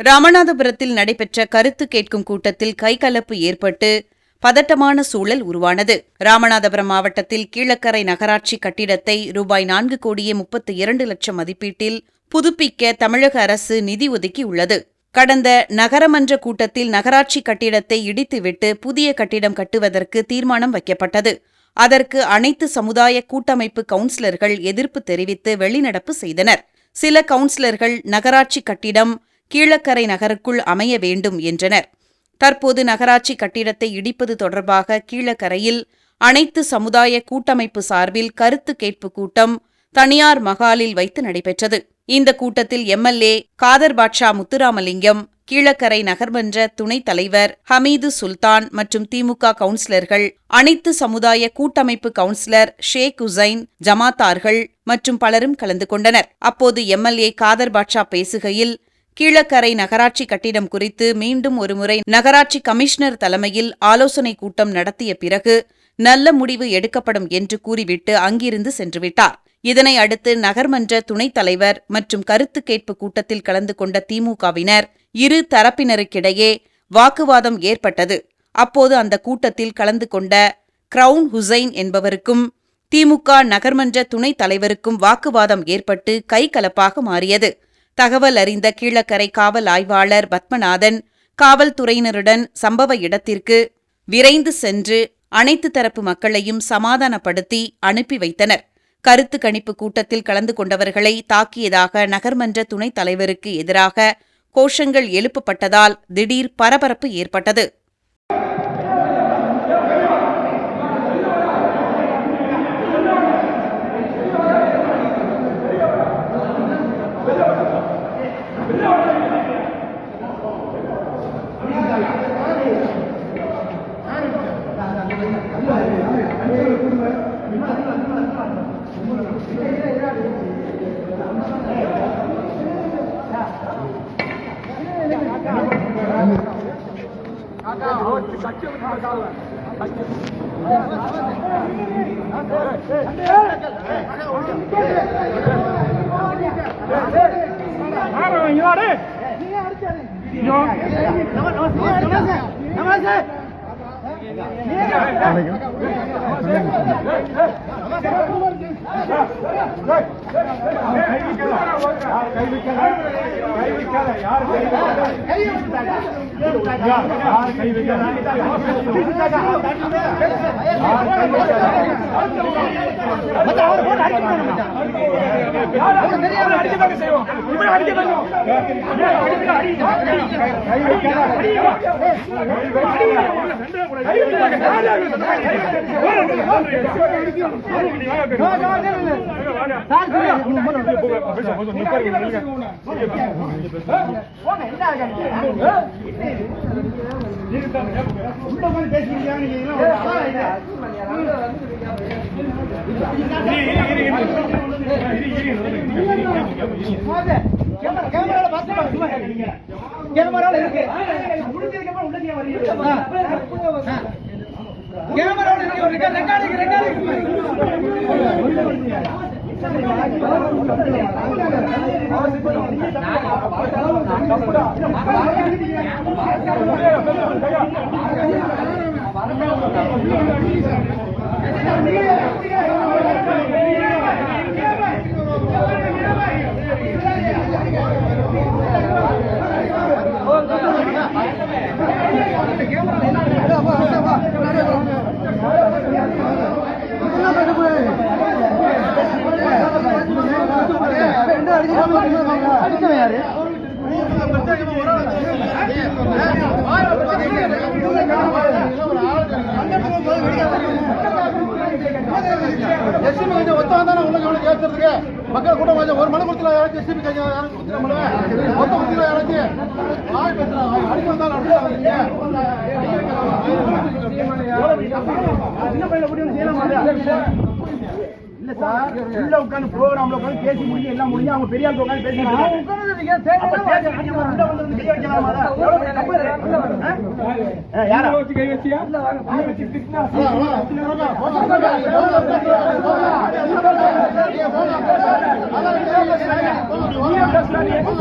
ராமநாதபுரத்தில் நடைபெற்ற கருத்து கேட்கும் கூட்டத்தில் கைகலப்பு ஏற்பட்டு பதட்டமான சூழல் உருவானது. ராமநாதபுரம் மாவட்டத்தில் கீழக்கரை நகராட்சி கட்டிடத்தை ரூபாய் 4,32,00,000 மதிப்பீட்டில் புதுப்பிக்க தமிழக அரசு நிதி ஒதுக்கியுள்ளது. கடந்த நகரமன்ற கூட்டத்தில் நகராட்சி கட்டிடத்தை இடித்துவிட்டு புதிய கட்டிடம் கட்டுவதற்கு தீர்மானம் வைக்கப்பட்டது. அதற்கு அனைத்து சமுதாய கூட்டமைப்பு கவுன்சிலர்கள் எதிர்ப்பு தெரிவித்து வெளிநடப்பு செய்தனர். சில கவுன்சிலர்கள் நகராட்சி கட்டிடம் கீழக்கரை நகருக்குள் அமைய வேண்டும் என்றனர். தற்போது நகராட்சி கட்டிடத்தை இடிப்பது தொடர்பாக கீழக்கரையில் அனைத்து சமுதாய கூட்டமைப்பு சார்பில் கருத்து கேட்பு கூட்டம் தனியார் மகாலில் வைத்து நடைபெற்றது. இந்த கூட்டத்தில் எம்எல்ஏ காதர் பாட்ஷா முத்துராமலிங்கம், கீழக்கரை நகர்மன்ற துணைத் தலைவர் ஹமீது சுல்தான் மற்றும் திமுக கவுன்சிலர்கள், அனைத்து சமுதாய கூட்டமைப்பு கவுன்சிலர் ஷேக் உசைன், ஜமாத்தார்கள் மற்றும் பலரும் கலந்து கொண்டனர். அப்போது எம்எல்ஏ காதர் பாட்ஷா பேசுகையில், கீழக்கரை நகராட்சி கட்டிடம் குறித்து மீண்டும் ஒருமுறை நகராட்சி கமிஷனர் தலைமையில் ஆலோசனை கூட்டம் நடத்திய பிறகு நல்ல முடிவு எடுக்கப்படும் என்று கூறிவிட்டு அங்கிருந்து சென்றுவிட்டார். இதனை அடுத்து நகர்மன்ற துணைத் தலைவர் மற்றும் கருத்து கேட்பு கூட்டத்தில் கலந்து கொண்ட திமுகவினர் இரு தரப்பினருக்கிடையே வாக்குவாதம் ஏற்பட்டது. அப்போது அந்த கூட்டத்தில் கலந்து கொண்ட கிரவுன் ஹுசைன் என்பவருக்கும் திமுக நகர்மன்ற துணைத் தலைவருக்கும் வாக்குவாதம் ஏற்பட்டு கைகலப்பாக மாறியது. தகவல் அறிந்த கீழக்கரை காவல் ஆய்வாளர் பத்மநாதன் காவல்துறையினருடன் சம்பவ இடத்திற்கு விரைந்து சென்று அனைத்து தரப்பு மக்களையும் சமாதானப்படுத்தி அனுப்பி வைத்தனர். கருத்து கணிப்பு கூட்டத்தில் கலந்து கொண்டவர்களை தாக்கியதாக நகர்மன்ற துணைத் தலைவருக்கு எதிராக கோஷங்கள் எழுப்பப்பட்டதால் திடீர் பரபரப்பு ஏற்பட்டது. மக்கள் கூட ஒரு மனு கொடுத்துல இல்ல சார், உள்ள உட்கார்ந்து ப்ரோகிராம்ல உட்கார்ந்து பேசி முடிஞ்சு எல்லாம் முடிஞ்சு அவங்க பெரிய ஆள் உட்கார்ந்து பேசி யாரா வச்சு கை வச்சியா உள்ள